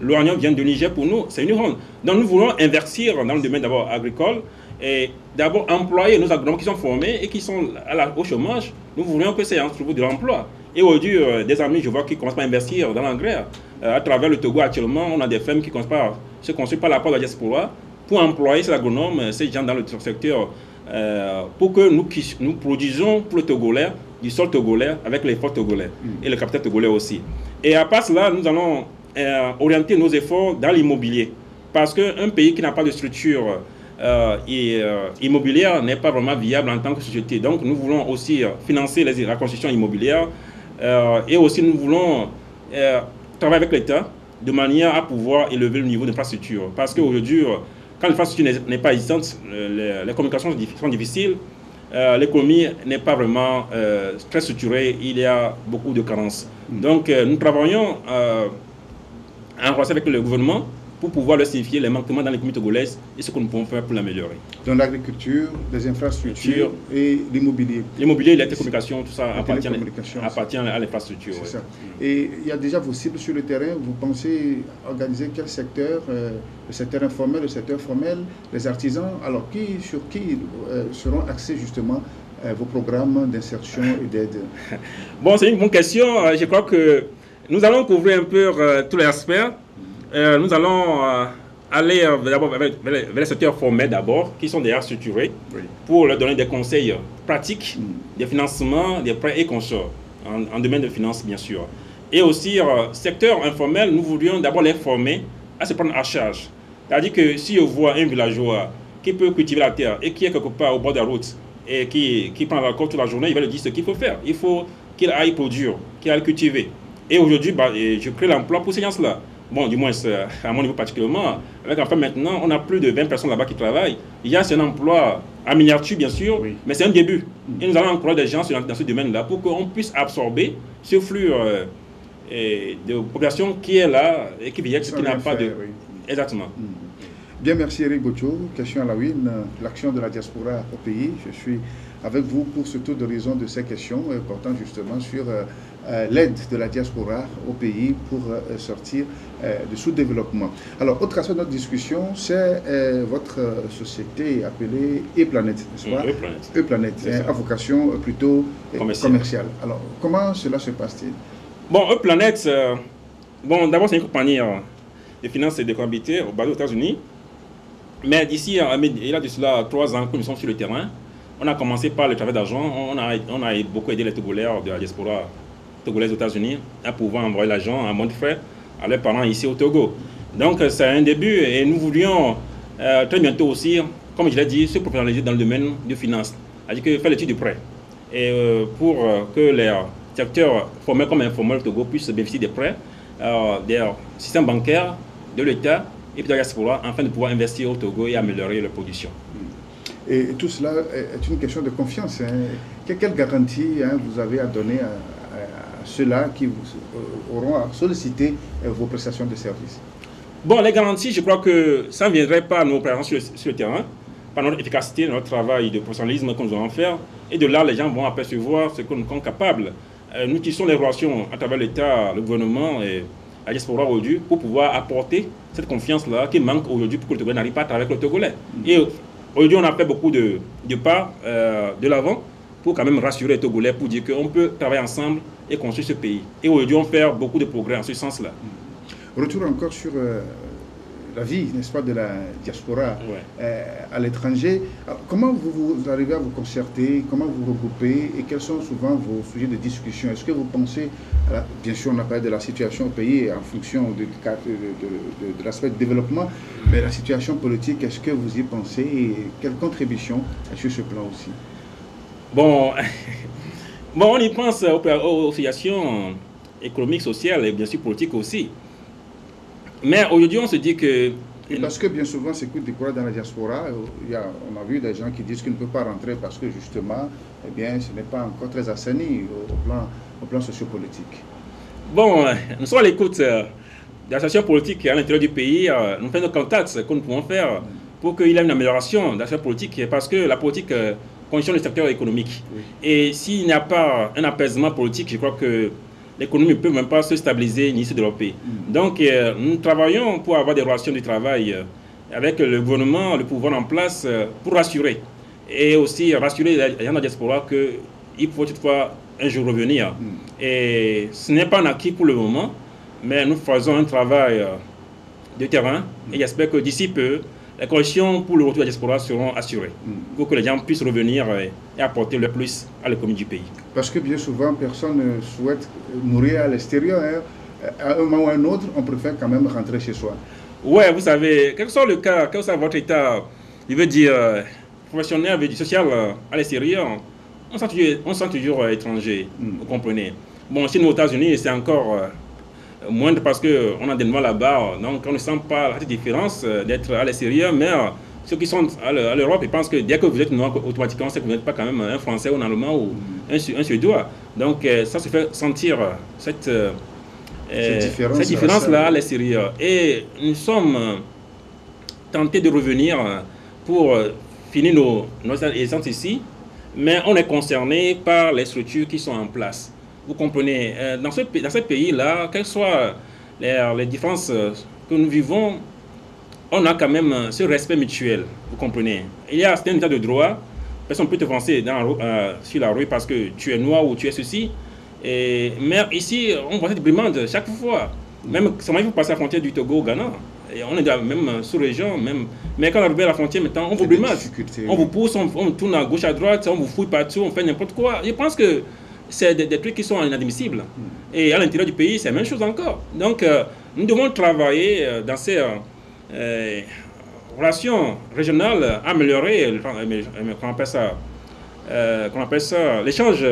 l'oignon vient du Niger pour nous, c'est une honte. Donc nous voulons investir dans le domaine d'abord agricole et d'abord employer nos agronomes qui sont formés et qui sont au chômage. Nous voulons que ces gens trouvent de l'emploi. Et aujourd'hui, des amis, je vois qu'ils commencent à investir dans l'engrais. À travers le Togo actuellement, on a des fermes qui commencent à se construire par la part de la diaspora pour employer ces agronomes, ces gens dans le secteur, pour que nous produisons pour le Togolais, du sol togolais avec l'effort togolais et le capital togolais aussi. Et à part cela, nous allons orienter nos efforts dans l'immobilier. Parce qu'un pays qui n'a pas de structure immobilière n'est pas vraiment viable en tant que société. Donc nous voulons aussi financer la construction immobilière et aussi nous voulons travailler avec l'État de manière à pouvoir élever le niveau d'infrastructure. Parce qu'aujourd'hui, quand l'infrastructure n'est pas existante, les communications sont difficiles, l'économie n'est pas vraiment très structurée, il y a beaucoup de carences. Donc nous travaillons en relation avec le gouvernement pour pouvoir leur signifier les manquements dans l'économie togolaise et ce que nous pouvons faire pour l'améliorer. Dans l'agriculture, les infrastructures et l'immobilier. L'immobilier, les télécommunications, tout ça appartient à l'infrastructure. C'est ça. Et il y a déjà vos cibles sur le terrain. Vous pensez organiser quel secteur, le secteur informel, le secteur formel, les artisans. Alors, sur qui seront axés justement vos programmes d'insertion et d'aide? Bon, c'est une bonne question. Je crois que nous allons couvrir un peu tous les aspects. Nous allons aller vers les secteurs formels d'abord, qui sont déjà structurés, pour leur donner des conseils pratiques, des financements, des prêts et consorts, en domaine de finances bien sûr. Et aussi, secteur informel, nous voudrions d'abord les former à se prendre à charge. C'est-à-dire que si je vois un villageois qui peut cultiver la terre et qui est quelque part au bord de la route et qui prend l'alcool toute la journée, il va lui dire ce qu'il faut faire. Il faut qu'il aille produire, qu'il aille cultiver. Et aujourd'hui, je crée l'emploi pour ces gens-là. Bon, du moins, à mon niveau particulièrement, avec enfin maintenant, on a plus de 20 personnes là-bas qui travaillent. Il y a un emploi en miniature, bien sûr, mais c'est un début. Et nous allons encourager des gens dans ce domaine-là pour qu'on puisse absorber ce flux de population qui est là et qui vient, qui n'a pas de... Exactement. Bien, merci Eric Botcho. Question à la win, l'action de la diaspora au pays. Je suis avec vous pour ce tour d'horizon de ces questions portant justement sur l'aide de la diaspora au pays pour sortir du sous-développement. Alors, autre aspect de notre discussion, c'est votre société appelée E-Planet, n'est-ce pas? E-Planet, à vocation plutôt commerciale. Alors, comment cela se passe-t-il? Bon, E-Planet, bon, d'abord c'est une compagnie de finances et de comptabilité basée aux États-Unis. Mais d'ici, il y a de cela 3 ans que nous sommes sur le terrain. On a commencé par le travail d'argent. On a beaucoup aidé les Togolais de la diaspora togolaise aux États-Unis à pouvoir envoyer l'argent à mon frère, à leurs parents ici au Togo. Donc c'est un début et nous voulions très bientôt aussi, comme je l'ai dit, se professionnaliser dans le domaine de finance. C'est-à-dire que faire l'étude du prêt. Et pour que les secteurs formels comme informels au Togo puissent bénéficier des prêts, des systèmes bancaires, de l'État et puis de la diaspora, afin de pouvoir investir au Togo et améliorer leur production. Et tout cela est une question de confiance. Quelle garantie vous avez à donner à ceux-là qui auront à solliciter vos prestations de services? Bon, les garanties, je crois que ça ne viendrait pas à nos opérations sur le terrain, par notre efficacité, notre travail de professionnalisme que nous allons faire. Et de là, les gens vont apercevoir ce que nous sommes capables. Nous tissons les relations à travers l'État, le gouvernement et la diaspora aujourd'hui pour pouvoir apporter cette confiance-là qui manque aujourd'hui pour que le Togolais n'arrive pas à travailler avec le Togolais. Et aujourd'hui, on a fait beaucoup de pas de l'avant pour quand même rassurer les Togolais, pour dire qu'on peut travailler ensemble et construire ce pays. Et aujourd'hui, on fait beaucoup de progrès en ce sens-là. Retour encore sur la vie, n'est-ce pas, de la diaspora à l'étranger. Comment vous arrivez à vous concerter, comment vous regroupez et quels sont souvent vos sujets de discussion? Est-ce que vous pensez, bien sûr on a parlé de la situation au pays en fonction de l'aspect de développement, mais la situation politique, est-ce que vous y pensez et quelle contribution sur ce plan aussi? Bon, on y pense aux situations économiques, sociales et bien sûr politiques aussi. Mais aujourd'hui, on se dit que... Et parce que bien souvent, c'est coup de courage dans la diaspora. On a vu des gens qui disent qu'ils ne peuvent pas rentrer parce que justement, eh bien, ce n'est pas encore très assaini au plan sociopolitique. Bon, nous sommes à l'écoute de la situation politique à l'intérieur du pays. Nous faisons nos contacts, ce que nous pouvons faire pour qu'il y ait une amélioration de la situation politique. Parce que la politique conditionne le secteur économique. Oui. Et s'il n'y a pas un apaisement politique, je crois que l'économie ne peut même pas se stabiliser ni se développer. Donc, nous travaillons pour avoir des relations de travail avec le gouvernement, le pouvoir en place, pour rassurer. Et aussi rassurer les gens de la diaspora qu'il faut toutefois un jour revenir. Et ce n'est pas un acquis pour le moment, mais nous faisons un travail de terrain et j'espère que d'ici peu, les conditions pour le retour de la diaspora seront assurées pour que les gens puissent revenir et apporter le plus à l'économie du pays. Parce que bien souvent, personne ne souhaite mourir à l'extérieur. Hein. À un moment ou à un autre, on préfère quand même rentrer chez soi. Oui, vous savez, quel que soit le cas, quel que soit votre état, je veux dire, professionnel, social à l'extérieur, on sent toujours étranger, vous comprenez. Bon, chez nous aux États-Unis, c'est encore moindre parce qu'on a des lois là-bas, donc on ne sent pas la différence d'être à l'extérieur, mais ceux qui sont à l'Europe, ils pensent que dès que vous êtes noir, automatiquement, c'est que vous n'êtes pas quand même un Français ou un Allemand ou un Suédois. Donc ça se fait sentir cette différence-là à l'extérieur. Et nous sommes tentés de revenir pour finir nos essences ici, mais on est concerné par les structures qui sont en place. Vous comprenez, dans ce pays-là, quelles soient les différences que nous vivons, on a quand même ce respect mutuel, vous comprenez. Il y a un état de droit, personne ne peut te foncer sur la rue parce que tu es noir ou tu es ceci. Mais ici, on voit cette brimade chaque fois. Même seulement il faut passer la frontière du Togo au Ghana. Et on est dans la même sous-région, mais quand on arrive à la brimade, maintenant, on vous brimade. On vous pousse, on tourne à gauche, à droite, on vous fouille partout, on fait n'importe quoi. Je pense que c'est des trucs qui sont inadmissibles. Et à l'intérieur du pays, c'est la même chose encore. Donc, nous devons travailler dans ces relations régionales, améliorer, qu'on appelle ça l'échange,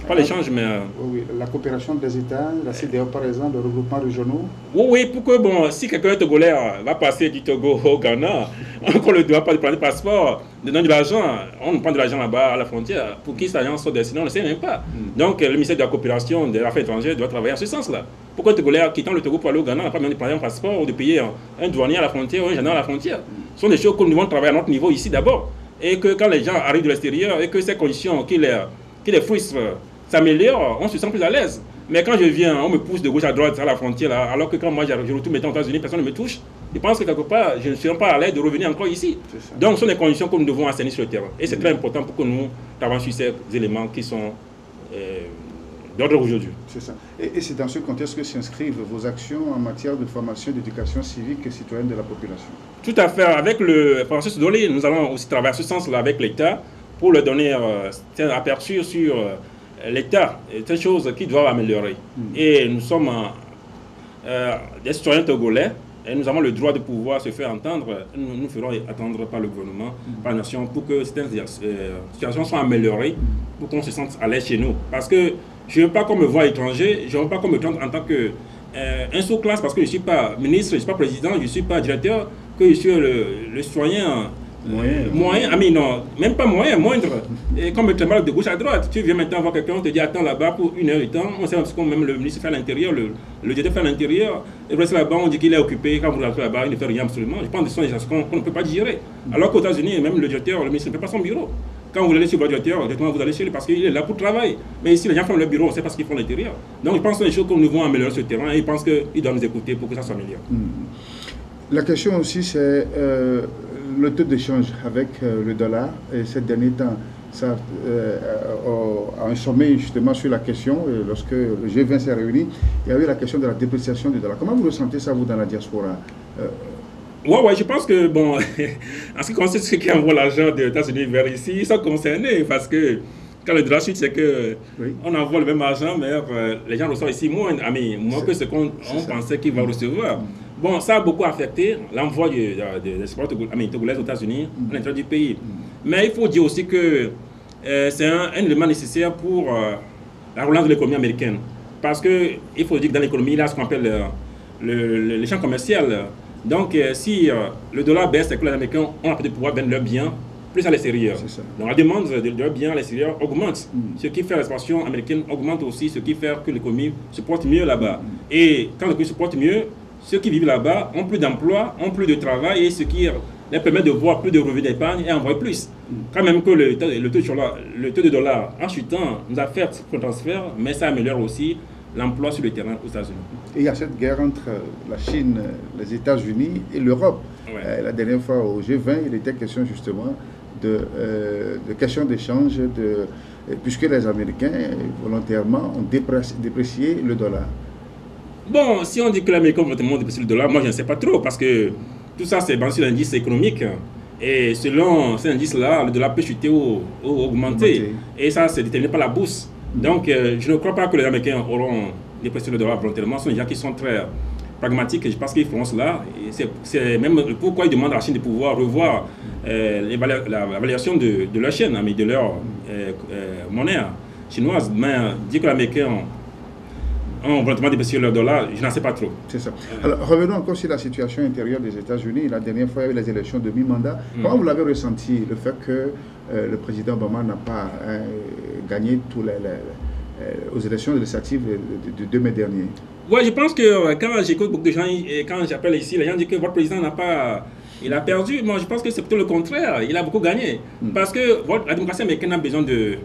pas l'échange, mais... Oui, la coopération des États, la CEDEAO par exemple, le regroupement régionaux. Oui, pour que, bon, si quelqu'un togolais va passer du Togo au Ghana, on ne doit pas prendre le passeport, donner de l'argent, on prend de l'argent là-bas à la frontière. Pour qui cet argent sort destiné, on ne sait même pas. Donc, le ministère de la coopération des affaires étrangères doit travailler en ce sens-là. Pourquoi un Togolais quittant le Togo pour aller au Ghana n'a pas besoin de prendre un passeport ou de payer un douanier à la frontière ou un gendarme à la frontière? Ce sont des choses que nous devons travailler à notre niveau ici d'abord. Et que quand les gens arrivent de l'extérieur et que ces conditions qui les frustrent s'améliorent, on se sent plus à l'aise. Mais quand je viens, on me pousse de gauche à droite à la frontière, là, alors que quand moi je retourne maintenant aux États-Unis, personne ne me touche. Je pense que quelque part, je ne serai pas à l'aise de revenir encore ici. Donc ce sont des conditions que nous devons assainir sur le terrain. Et c'est très important pour que nous travaillions sur ces éléments qui sont d'ordre aujourd'hui. C'est ça. Et c'est dans ce contexte que s'inscrivent vos actions en matière de formation, d'éducation civique et citoyenne de la population. Tout à fait. Avec le François Soudoli, nous allons aussi travailler à ce sens-là avec l'État pour leur donner un aperçu sur l'État, c'est une chose qui doit améliorer. Et nous sommes des citoyens togolais et nous avons le droit de pouvoir se faire entendre. Nous ferons attendre par le gouvernement, par la nation, pour que certaines situations soient améliorées, pour qu'on se sente à l'aise chez nous. Parce que je ne veux pas qu'on me voie étranger, je ne veux pas qu'on me trompe en tant qu'un sous-classe, parce que je ne suis pas ministre, je ne suis pas président, je ne suis pas directeur, que je suis le citoyen moyen, non, même pas moyen, moindre. Et comme tu mal de gauche à droite, tu viens maintenant voir quelqu'un, on te dit attends là-bas pour 1 heure et temps, on sait parce que même le ministre fait à l'intérieur, le directeur fait à l'intérieur, et reste là-bas, on dit qu'il est occupé, quand vous rentrez là-bas, il ne fait rien absolument. Je pense que ce sont des choses qu'on ne peut pas gérer. Alors qu'aux États-Unis, même le directeur, le ministre ne fait pas son bureau. Quand vous allez sur votre directeur, directement vous allez chez lui parce qu'il est là pour travailler. Mais ici, les gens font leur bureau, on sait pas ce qu'ils font à l'intérieur. Donc je pense que c'est des choses que nous devons améliorer sur le terrain et je pense qu'ils doivent nous écouter pour que ça s'améliore. La question aussi, c'est le taux d'échange avec le dollar. Et ces derniers temps, ça a un sommet justement sur la question. Lorsque le G20 s'est réuni, il y a eu la question de la dépréciation du dollar. Comment vous ressentez ça, vous, dans la diaspora? Ouais, je pense que, bon, en ce qui concerne ceux qui envoient l'argent des États-Unis vers ici, ils sont concernés parce que quand le dollar chute, c'est qu'on envoie le même argent, mais les gens reçoivent ici moins que ce qu'on pensait qu'ils vont recevoir. Bon, ça a beaucoup affecté l'envoi des exportateurs togolais aux États-Unis à l'intérieur du pays. Mais il faut dire aussi que c'est un élément nécessaire pour la relance de l'économie américaine. Parce qu'il faut dire que dans l'économie, il y a ce qu'on appelle l'échange commercial. Donc, si le dollar baisse, c'est que les Américains ont de pouvoir vendre leurs biens plus à l'extérieur. Donc, la demande de leurs biens à l'extérieur augmente. Ce qui fait l'expansion américaine augmente aussi, ce qui fait que l'économie se porte mieux là-bas. Et quand l'économie se porte mieux, ceux qui vivent là-bas ont plus d'emplois, ont plus de travail, et ce qui leur permet de voir plus de revenus d'épargne et envoyer plus. Quand même que le taux de dollar en chutant nous a fait un transfert, mais ça améliore aussi l'emploi sur le terrain aux États-Unis. Et il y a cette guerre entre la Chine, les États-Unis et l'Europe. Ouais. La dernière fois au G20, il était question justement de questions d'échange, puisque les Américains volontairement ont déprécié le dollar. Bon, si on dit que l'Américain veut volontairement déprécier le dollar, moi je ne sais pas trop, parce que tout ça c'est basé sur l'indice économique. Et selon cet indice-là, le dollar peut chuter ou augmenter. Et ça, c'est déterminé par la bourse. Donc, je ne crois pas que les Américains auront déprécié le dollar volontairement. Ce sont des gens qui sont très pragmatiques et je pense qu'ils feront cela. C'est même pourquoi ils demandent à la Chine de pouvoir revoir la valuation de leur chaîne, mais de leur monnaie chinoise. Mais dire que les Américains ont volontairement déprécié leur dollar, je n'en sais pas trop. C'est ça. Alors, revenons encore sur la situation intérieure des États-Unis. La dernière fois, il y a eu les élections de mi-mandat. Comment vous l'avez ressenti, le fait que le président Obama n'a pas gagné aux élections législatives de 2 mai dernier? Oui, je pense que quand j'écoute beaucoup de gens et quand j'appelle ici, les gens disent que votre président n'a pas... Il a perdu. Moi, je pense que c'est plutôt le contraire. Il a beaucoup gagné. Parce que la démocratie américaine a besoin de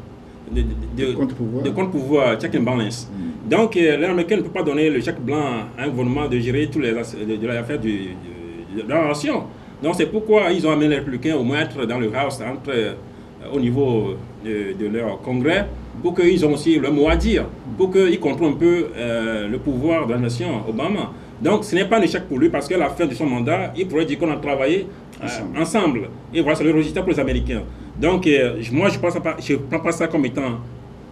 contre-pouvoir, check and balance. Donc, l'Américain ne peut pas donner le chèque blanc à un gouvernement de gérer toutes les affaires de la nation. Donc, c'est pourquoi ils ont amené les républicains au moins être dans le House, au niveau de leur congrès, pour qu'ils ont aussi le mot à dire, pour qu'ils contrôlent un peu le pouvoir de la nation Obama. Donc, ce n'est pas un échec pour lui, parce qu'à la fin de son mandat, il pourrait dire qu'on a travaillé ensemble. Et voilà, c'est le résultat pour les Américains. Donc, moi, je ne prends pas ça comme étant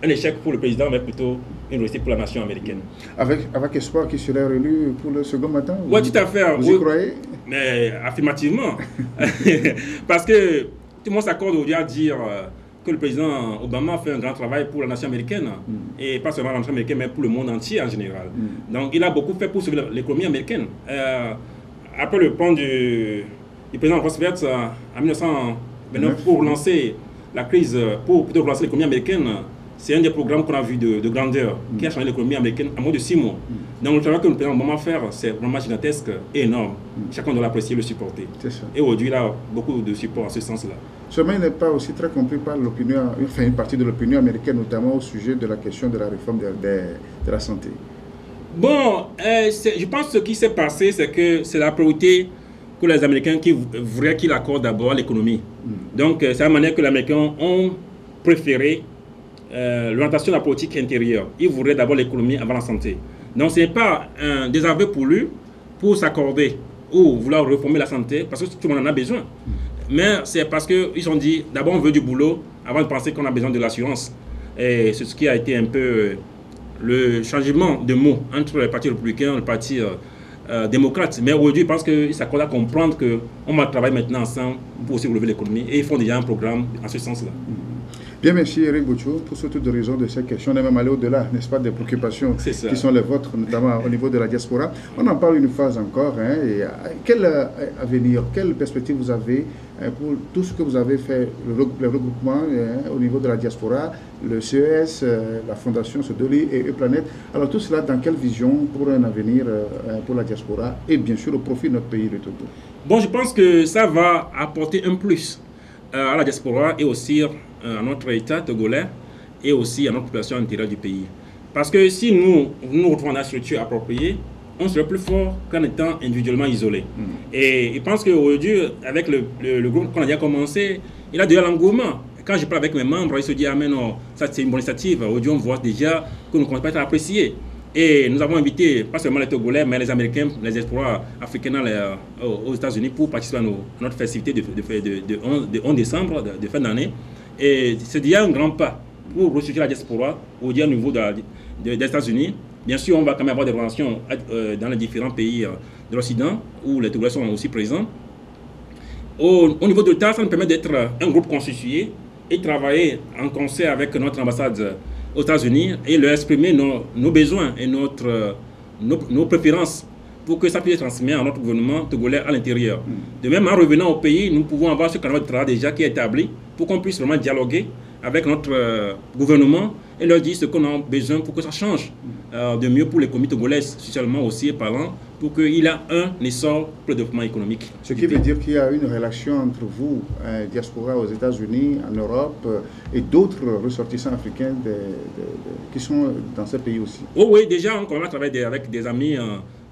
un échec pour le président, mais plutôt une réussite pour la nation américaine. Avec espoir qu'il serait réélu pour le second mandat? Oui, tout à fait. Vous y croyez? Mais affirmativement. Parce que tout le monde s'accorde aujourd'hui à dire que le président Obama fait un grand travail pour la nation américaine. Et pas seulement la nation américaine, mais pour le monde entier en général. Donc, il a beaucoup fait pour sauver l'économie américaine. Après le plan du président Roosevelt en 1929 pour relancer la crise, pour plutôt relancer l'économie américaine, c'est un des programmes qu'on a vu de grandeur qui a changé l'économie américaine en moins de 6 mois. Donc le travail que le président Obama fait, c'est vraiment gigantesque et énorme. Chacun doit l'apprécier et le supporter. Et aujourd'hui, il a beaucoup de support en ce sens-là. Seulement, il n'est pas aussi très compris par l'opinion, enfin une partie de l'opinion américaine, notamment au sujet de la question de la réforme de la santé. Bon, je pense que ce qui s'est passé, c'est que c'est la priorité que les Américains qui voudraient qu'il accorde d'abord à l'économie. Donc, c'est la manière que les Américains ont préféré l'orientation de la politique intérieure. Ils voudraient d'abord l'économie avant la santé. Donc, ce n'est pas un désaveu pour lui pour s'accorder ou vouloir réformer la santé, parce que tout le monde en a besoin. Mais c'est parce qu'ils ont dit, d'abord on veut du boulot, avant de penser qu'on a besoin de l'assurance. Et c'est ce qui a été un peu le changement de mots entre le parti républicain et le parti démocrate. Mais aujourd'hui, je pense qu'ils s'accordent à comprendre qu'on va travailler maintenant ensemble pour aussi relever l'économie. Et ils font déjà un programme en ce sens-là. Bien, merci Eric Botcho pour ce tour d'horizon de cette question. On est même allé au-delà, n'est-ce pas, des préoccupations qui sont les vôtres, notamment au niveau de la diaspora. On en parle une phase encore. Et quel avenir, quelle perspective vous avez pour tout ce que vous avez fait, le regroupement au niveau de la diaspora, le CES, la Fondation Sodoli et E-Planète. Alors tout cela, dans quelle vision pour un avenir pour la diaspora et bien sûr au profit de notre pays de Togo? Bon, je pense que ça va apporter un plus à la diaspora et aussi à notre État togolais et aussi à notre population intérieure du pays. Parce que si nous retrouvons la structure appropriée, on serait plus fort qu'en étant individuellement isolé. Et je pense qu'aujourd'hui, avec le groupe qu'on a déjà commencé, il a déjà l'engouement. Quand je parle avec mes membres, ils se disent « Ah mais non, ça c'est une bonne initiative ». Aujourd'hui, on voit déjà que nous ne commençons pas à être appréciés. Et nous avons invité, pas seulement les Togolais, mais les Américains, les diasporas africains aux États-Unis pour participer à notre festivité de 11 décembre, de fin d'année. Et c'est déjà un grand pas pour ressusciter la diaspora au niveau des États-Unis. Bien sûr, on va quand même avoir des relations dans les différents pays de l'Occident où les Togolais sont aussi présents. Au niveau de l'État, ça nous permet d'être un groupe constitué et travailler en concert avec notre ambassade aux États-Unis et leur exprimer nos besoins et nos préférences pour que ça puisse être transmis à notre gouvernement togolais à l'intérieur. De même, en revenant au pays, nous pouvons avoir ce canal de travail déjà qui est établi pour qu'on puisse vraiment dialoguer avec notre gouvernement et leur dire ce qu'on a besoin pour que ça change de mieux pour l'économie togolaise, socialement aussi parlant, pour qu'il y ait un essor pour le développement économique. Ce qui veut dire qu'il y a une relation entre vous, diaspora aux États-Unis, en Europe, et d'autres ressortissants africains qui sont dans ces pays aussi. Oh oui, déjà, on commence à travailler avec des amis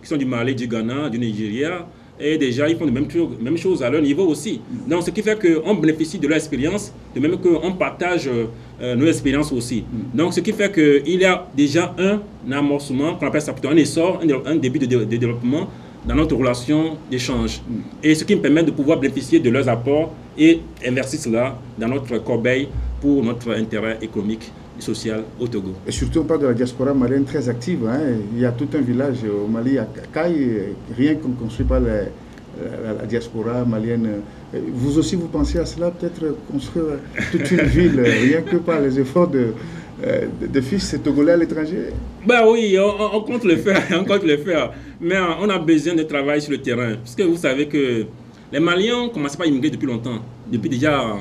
qui sont du Mali, du Ghana, du Nigeria, et déjà, ils font de même chose à leur niveau aussi. Donc, ce qui fait qu'on bénéficie de leur expérience, de même qu'on partage nos expériences aussi. Donc, ce qui fait qu'il y a déjà un amorcement, qu'on appelle ça plutôt un essor, un début de développement dans notre relation d'échange. Et ce qui me permet de pouvoir bénéficier de leurs apports et investir cela dans notre corbeille pour notre intérêt économique et social au Togo. Et surtout, on parle de la diaspora malienne très active. Hein. Il y a tout un village au Mali, à Kaye, rien qu'on construit par la diaspora malienne. Vous aussi, vous pensez à cela, peut-être construire toute une ville, rien que par les efforts de fils togolais à l'étranger? Ben oui, on compte le faire, on compte le faire. Mais on a besoin de travail sur le terrain. Parce que vous savez que les Maliens ont commencé par immigrer depuis longtemps. Depuis déjà,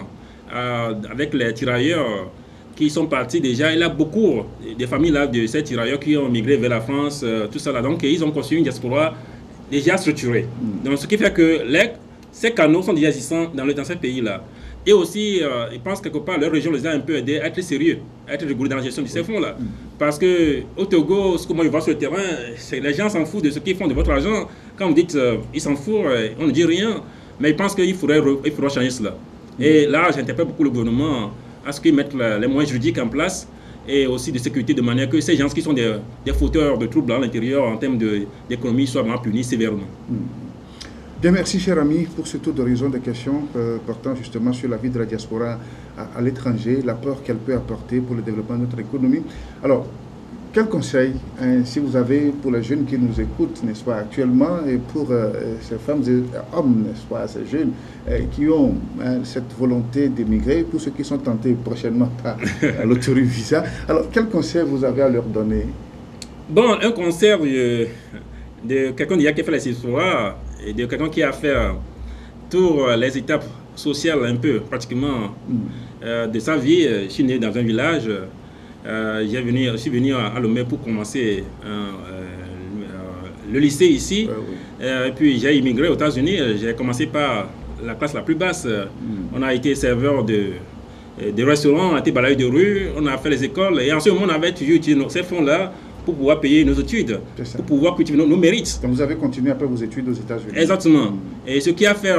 avec les tirailleurs qui sont partis déjà, il y a beaucoup de familles là, de ces tirailleurs qui ont migré vers la France, tout ça là. Donc ils ont construit une diaspora déjà structurée. Donc ce qui fait que ces canaux sont déjà existants dans ces pays-là. Et aussi, ils pensent quelque part, leur région les a un peu aidés à être sérieux, à être rigoureux dans la gestion de ces fonds-là. Parce qu'au Togo, ce que moi je vois sur le terrain, les gens s'en foutent de ce qu'ils font de votre argent. Quand vous dites ils s'en foutent, on ne dit rien. Mais ils pensent qu'il faudrait changer cela. Et là, j'interpelle beaucoup le gouvernement à ce qu'ils mettent les moyens juridiques en place et aussi de sécurité de manière que ces gens qui sont des fauteurs de troubles à l'intérieur en termes d'économie soient vraiment punis sévèrement. Bien, merci cher ami pour ce tour d'horizon de questions portant justement sur la vie de la diaspora à l'étranger, l'apport qu'elle peut apporter pour le développement de notre économie. Alors, quel conseil, si vous avez pour les jeunes qui nous écoutent, n'est-ce pas, actuellement, et pour ces femmes et hommes, n'est-ce pas, ces jeunes qui ont cette volonté d'émigrer, pour ceux qui sont tentés prochainement par l'autorivisa, alors quel conseil vous avez à leur donner? Bon, un conseil de quelqu'un qui a fait les histoires, et de quelqu'un qui a fait toutes les étapes sociales un peu, pratiquement, de sa vie. Je suis né dans un village. Je suis venu à Lomé pour commencer le lycée ici. Et puis j'ai immigré aux États-Unis. J'ai commencé par la classe la plus basse. On a été serveur de restaurants, on a été balayeur de rue, on a fait les écoles. Et en ce moment, on avait toujours utilisé ces fonds-là pour pouvoir payer nos études, pour pouvoir cultiver nos mérites. Donc vous avez continué après vos études aux États-Unis? Exactement. Et ce qui a fait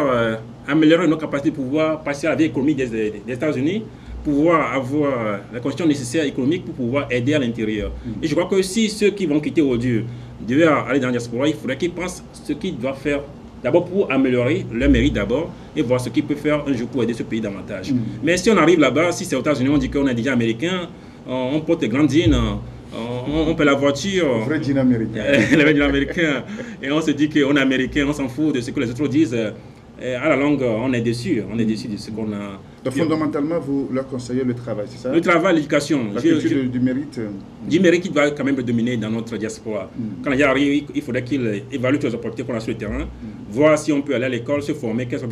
améliorer nos capacités de pouvoir passer à la vie économique des États-Unis, pouvoir avoir les conditions nécessaires économiques pour pouvoir aider à l'intérieur. Et je crois que si ceux qui vont quitter aujourd'hui devaient aller dans la diaspora, il faudrait qu'ils pensent ce qu'ils doivent faire d'abord pour améliorer leur mérite d'abord et voir ce qu'ils peuvent faire un jour pour aider ce pays davantage. Mais si on arrive là-bas, si c'est aux États-Unis, on dit qu'on est déjà américain, on porte des grands jeans, on paie la voiture. Le vrai jean américain. Le vrai jean américain. Et on se dit qu'on est américain, on s'en fout de ce que les autres disent. Et à la longue, on est déçu de ce qu'on a. Donc fondamentalement, vous leur conseillez le travail, c'est ça? Le travail, l'éducation. La culture du mérite. Du méritre qui doit quand même dominer dans notre diaspora. Quand il arrive, il faudrait qu'il évalue toutes les opportunités qu'on a sur le terrain, voir si on peut aller à l'école, se former, quels sont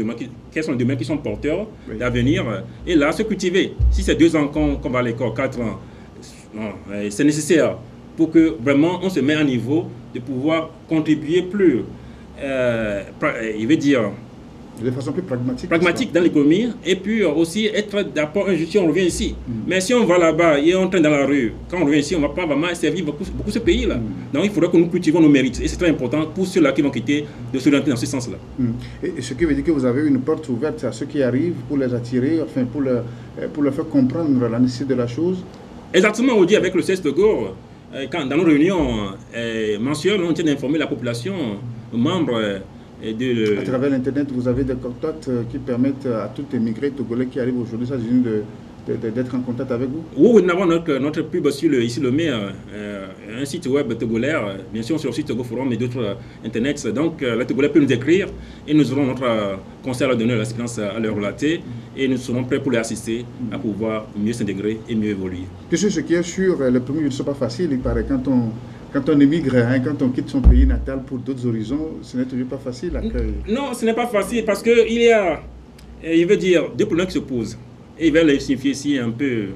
les domaines qui sont porteurs d'avenir, et là, se cultiver. Si c'est 2 ans qu'on va à l'école, 4 ans, c'est nécessaire pour que vraiment on se mette à niveau de pouvoir contribuer plus, il veut dire, de façon plus pragmatique. Pragmatique dans l'économie, et puis aussi être d'apport si on revient ici. Mais si on va là-bas et on traîne dans la rue, quand on revient ici, on ne va pas vraiment servir beaucoup ce pays-là. Donc il faudrait que nous cultivons nos mérites. Et c'est très important pour ceux-là qui vont quitter de s'orienter dans ce sens-là. Et ce qui veut dire que vous avez une porte ouverte à ceux qui arrivent pour les attirer, enfin pour leur faire comprendre la nécessité de la chose. Exactement, aujourd'hui avec le CES Togo, dans nos réunions mensuelles, on tient d'informer la population, aux membres. À travers l'Internet, vous avez des contacts qui permettent à tout émigré togolais qui arrive aujourd'hui aux États-Unis d'être en contact avec vous? Oui, nous avons notre pub sur ici le maire, un site web togolais, bien sûr sur le site Togo Forum et d'autres Internet. Donc les Togolais peuvent nous écrire et nous aurons notre conseil à leur donner, l'expérience à leur relater et nous serons prêts pour les assister à pouvoir mieux s'intégrer et mieux évoluer. Bien sûr, ce qui est sûr, les premiers ne sont pas faciles, il paraît, quand on émigre, quand on quitte son pays natal pour d'autres horizons, ce n'est toujours pas facile l'accueil. Non, ce n'est pas facile parce qu'il y a, il veut dire, 2 problèmes qui se posent. Et il va le signifier ici un peu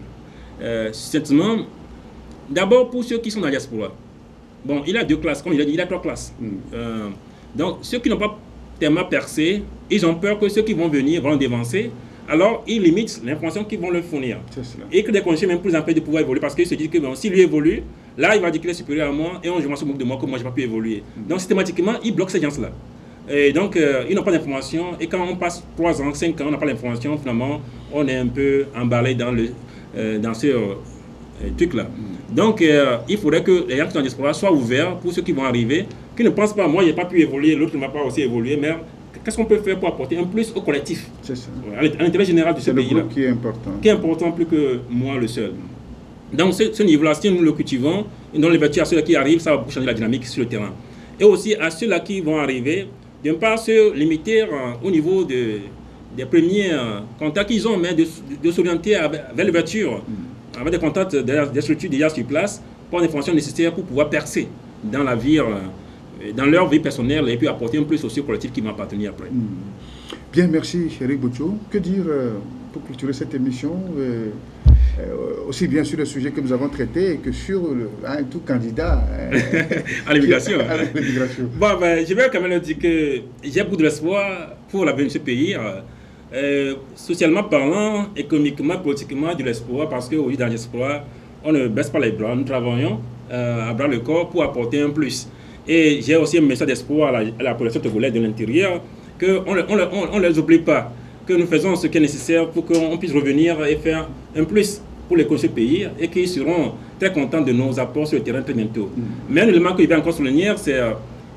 succinctement. D'abord, pour ceux qui sont dans la diaspora. Bon, il a deux classes, comme il a dit, il a trois classes. Donc, ceux qui n'ont pas tellement percé, ils ont peur que ceux qui vont venir vont dévancer. Alors, ils limitent l'information qu'ils vont leur fournir. Et que des conditions même plus en fait de pouvoir évoluer. Parce qu'ils se disent que bon, s'il lui évolue, là, il va dire qu'il est supérieur à moi et on se moque de moi que moi, je n'ai pas pu évoluer. Donc, systématiquement, ils bloquent ces gens-là. Et donc, ils n'ont pas d'information. Et quand on passe 3 ans, 5 ans, on n'a pas d'information, finalement, on est un peu emballé dans ce truc-là. Donc, il faudrait que les gens qui sont en diaspora soient ouverts pour ceux qui vont arriver, qui ne pensent pas, moi, je n'ai pas pu évoluer, l'autre ne va pas aussi évoluer, mais qu'est-ce qu'on peut faire pour apporter un plus au collectif? C'est ça. À l'intérêt général de ce pays-là. C'est le groupe qui est important. Qui est important plus que moi, le seul. Donc, ce niveau-là, si nous le cultivons, nous donnons l'ouverture à ceux qui arrivent, ça va changer la dynamique sur le terrain. Et aussi à ceux-là qui vont arriver, de ne pas se limiter au niveau des premiers contacts qu'ils ont, mais de s'orienter vers l'ouverture, avec des contacts, des structures déjà sur place, pour l'information nécessaire pour pouvoir percer dans la vie, dans leur vie personnelle et puis apporter un plus aussi au collectif qui va appartenir après. Bien, merci Eric Botcho. Que dire pour clôturer cette émission aussi bien sur le sujet que nous avons traité que sur tout candidat à l'immigration. Bon, je vais quand même dire que j'ai beaucoup d'espoir pour l'avenir de ce pays. Socialement parlant, économiquement, politiquement, de l'espoir, parce qu'aujourd'hui dans l'espoir, on ne baisse pas les bras, nous travaillons à bras le corps pour apporter un plus. Et j'ai aussi un message d'espoir à la population togolaise de l'intérieur, qu'on ne les oublie pas, que nous faisons ce qui est nécessaire pour qu'on puisse revenir et faire un plus pour les ce pays et qu'ils seront très contents de nos apports sur le terrain très bientôt. Mais un élément que je vais encore souligner, c'est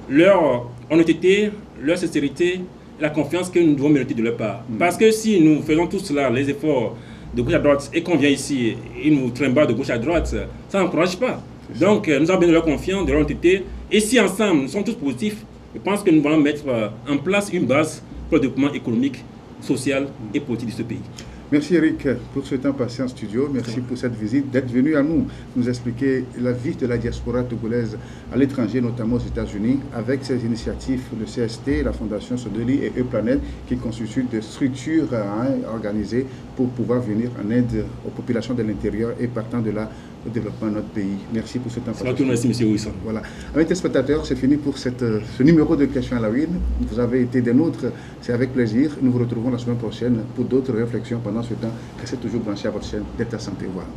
leur honnêteté, leur sincérité, la confiance que nous devons mériter de leur part. Parce que si nous faisons tout cela, les efforts de gauche à droite, et qu'on vient ici, ils nous trimballent de gauche à droite, ça n'encourage pas. Donc nous avons besoin de leur confiance, de leur honnêteté. Et si ensemble nous sommes tous positifs, je pense que nous allons mettre en place une base pour le développement économique, social et politique de ce pays. Merci Eric pour ce temps passé en studio. Merci pour cette visite, d'être venu à nous expliquer la vie de la diaspora togolaise à l'étranger, notamment aux États-Unis, avec ces initiatives, le CST, la Fondation Sodeli et E-Planet, qui constituent des structures organisées pour pouvoir venir en aide aux populations de l'intérieur et partant de là au développement de notre pays. Merci pour ce temps passé. Merci, M. Wilson. Voilà. Amis téléspectateurs, c'est fini pour ce numéro de Questions à la Une. Vous avez été des nôtres, c'est avec plaisir. Nous vous retrouvons la semaine prochaine pour d'autres réflexions. Pendant ce temps, restez toujours branchés à votre chaîne Delta Santé. Voilà.